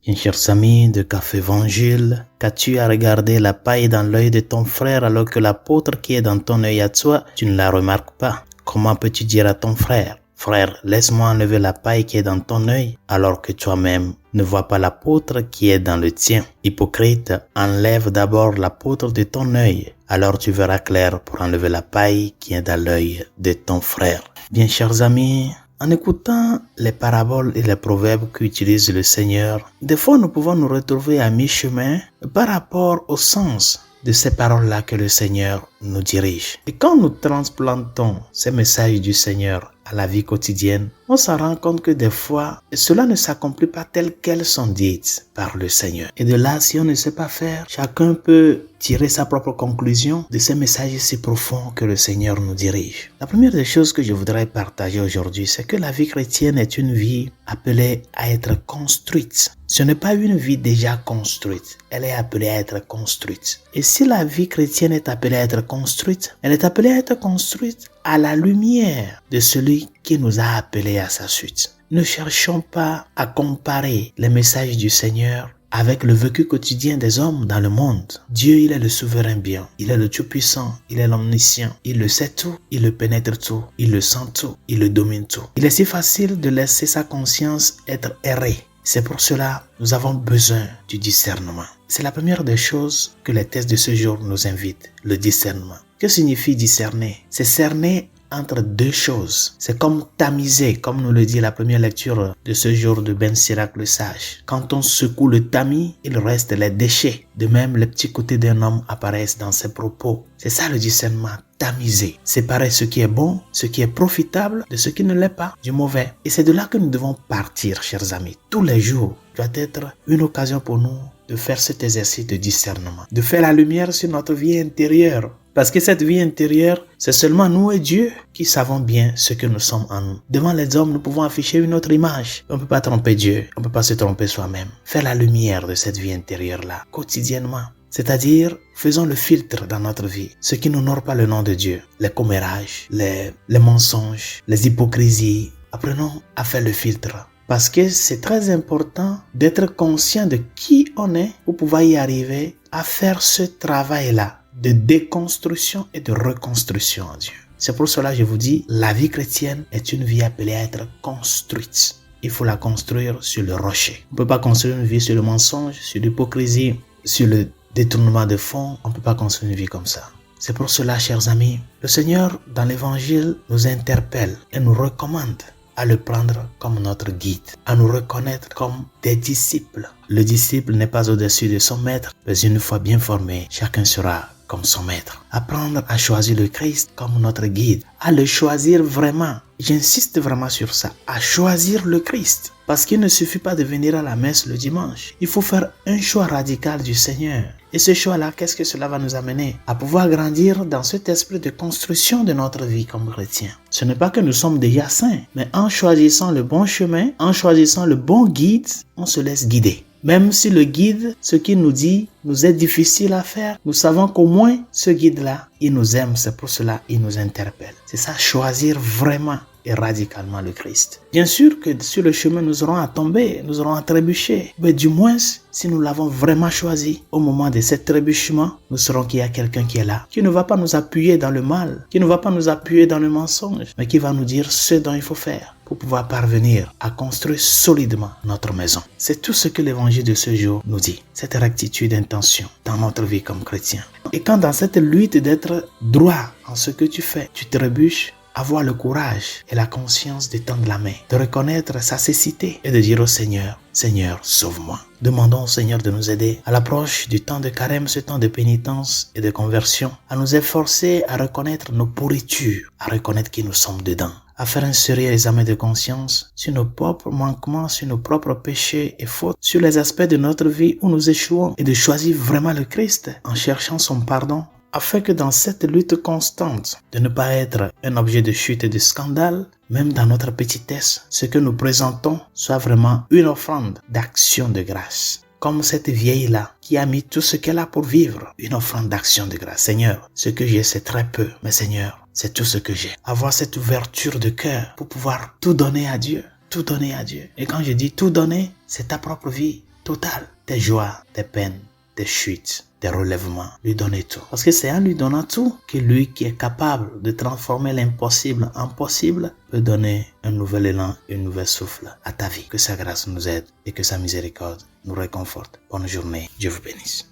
Bien chers amis de Café Évangile, qu'as-tu à regarder la paille dans l'œil de ton frère alors que l'apôtre qui est dans ton œil à toi, tu ne la remarques pas? Comment peux-tu dire à ton frère, « Frère, laisse-moi enlever la paille qui est dans ton œil » alors que toi-même ne vois pas l'apôtre qui est dans le tien? Hypocrite, enlève d'abord l'apôtre de ton œil, alors tu verras clair pour enlever la paille qui est dans l'œil de ton frère. Bien chers amis, en écoutant les paraboles et les proverbes qu'utilise le Seigneur, des fois nous pouvons nous retrouver à mi-chemin par rapport au sens de ces paroles-là que le Seigneur nous dirige. Et quand nous transplantons ces messages du Seigneur à la vie quotidienne, on s'en rend compte que des fois, cela ne s'accomplit pas telles qu'elles sont dites par le Seigneur. Et de là, si on ne sait pas faire, chacun peut tirer sa propre conclusion de ces messages si profonds que le Seigneur nous dirige. La première des choses que je voudrais partager aujourd'hui, c'est que la vie chrétienne est une vie appelée à être construite. Ce n'est pas une vie déjà construite, elle est appelée à être construite. Et si la vie chrétienne est appelée à être construite, elle est appelée à être construite à la lumière de celui qui nous a appelés à sa suite. Ne cherchons pas à comparer les messages du Seigneur avec le vécu quotidien des hommes dans le monde. Dieu, il est le souverain bien, il est le tout-puissant, il est l'omniscient, il le sait tout, il le pénètre tout, il le sent tout, il le domine tout. Il est si facile de laisser sa conscience être errée. C'est pour cela que nous avons besoin du discernement. C'est la première des choses que les textes de ce jour nous invitent, le discernement. Que signifie discerner? C'est cerner entre deux choses. C'est comme tamiser, comme nous le dit la première lecture de ce jour de Ben Sirac le sage. Quand on secoue le tamis, il reste les déchets. De même, les petits côtés d'un homme apparaissent dans ses propos. C'est ça le discernement, tamiser. Séparer ce qui est bon, ce qui est profitable de ce qui ne l'est pas, du mauvais. Et c'est de là que nous devons partir, chers amis. Tous les jours doit être une occasion pour nous de faire cet exercice de discernement, de faire la lumière sur notre vie intérieure. Parce que cette vie intérieure, c'est seulement nous et Dieu qui savons bien ce que nous sommes en nous. Devant les hommes, nous pouvons afficher une autre image. On ne peut pas tromper Dieu, on ne peut pas se tromper soi-même. Faire la lumière de cette vie intérieure-là, quotidiennement. C'est-à-dire, faisons le filtre dans notre vie, ce qui n'honore pas le nom de Dieu. Les commérages, les mensonges, les hypocrisies. Apprenons à faire le filtre. Parce que c'est très important d'être conscient de qui on est pour pouvoir y arriver à faire ce travail-là de déconstruction et de reconstruction en Dieu. C'est pour cela que je vous dis, la vie chrétienne est une vie appelée à être construite. Il faut la construire sur le rocher. On ne peut pas construire une vie sur le mensonge, sur l'hypocrisie, sur le détournement de fonds. On ne peut pas construire une vie comme ça. C'est pour cela, chers amis, le Seigneur, dans l'Évangile, nous interpelle et nous recommande à le prendre comme notre guide, à nous reconnaître comme des disciples. Le disciple n'est pas au-dessus de son maître, mais une fois bien formé, chacun sera comme son maître. Apprendre à choisir le Christ comme notre guide, à le choisir vraiment. J'insiste vraiment sur ça, à choisir le Christ. Parce qu'il ne suffit pas de venir à la messe le dimanche. Il faut faire un choix radical du Seigneur. Et ce choix-là, qu'est-ce que cela va nous amener? À pouvoir grandir dans cet esprit de construction de notre vie comme chrétien. Ce n'est pas que nous sommes déjà saints, mais en choisissant le bon chemin, en choisissant le bon guide, on se laisse guider. Même si le guide, ce qu'il nous dit, nous est difficile à faire, nous savons qu'au moins ce guide-là, il nous aime, c'est pour cela qu'il nous interpelle. C'est ça, choisir vraiment et radicalement le Christ. Bien sûr que sur le chemin, nous aurons à tomber, nous aurons à trébucher. Mais du moins, si nous l'avons vraiment choisi, au moment de cet trébuchement, nous saurons qu'il y a quelqu'un qui est là, qui ne va pas nous appuyer dans le mal, qui ne va pas nous appuyer dans le mensonge, mais qui va nous dire ce dont il faut faire pour pouvoir parvenir à construire solidement notre maison. C'est tout ce que l'évangile de ce jour nous dit. Cette rectitude d'intention dans notre vie comme chrétien. Et quand dans cette lutte d'être droit en ce que tu fais, tu trébuches, avoir le courage et la conscience de tendre la main, de reconnaître sa cécité et de dire au Seigneur, Seigneur, sauve-moi. Demandons au Seigneur de nous aider à l'approche du temps de carême, ce temps de pénitence et de conversion, à nous efforcer à reconnaître nos pourritures, à reconnaître qui nous sommes dedans, à faire un sérieux examen de conscience sur nos propres manquements, sur nos propres péchés et fautes, sur les aspects de notre vie où nous échouons et de choisir vraiment le Christ en cherchant son pardon, afin que dans cette lutte constante de ne pas être un objet de chute et de scandale, même dans notre petitesse, ce que nous présentons soit vraiment une offrande d'action de grâce. Comme cette vieille-là qui a mis tout ce qu'elle a pour vivre, une offrande d'action de grâce. Seigneur, ce que j'ai c'est très peu, mais Seigneur, c'est tout ce que j'ai. Avoir cette ouverture de cœur pour pouvoir tout donner à Dieu, tout donner à Dieu. Et quand je dis tout donner, c'est ta propre vie, totale. Tes joies, tes peines, tes chutes, tes relèvements, lui donner tout. Parce que c'est en lui donnant tout que lui qui est capable de transformer l'impossible en possible peut donner un nouvel élan, un nouvel souffle à ta vie. Que sa grâce nous aide et que sa miséricorde nous réconforte. Bonne journée. Dieu vous bénisse.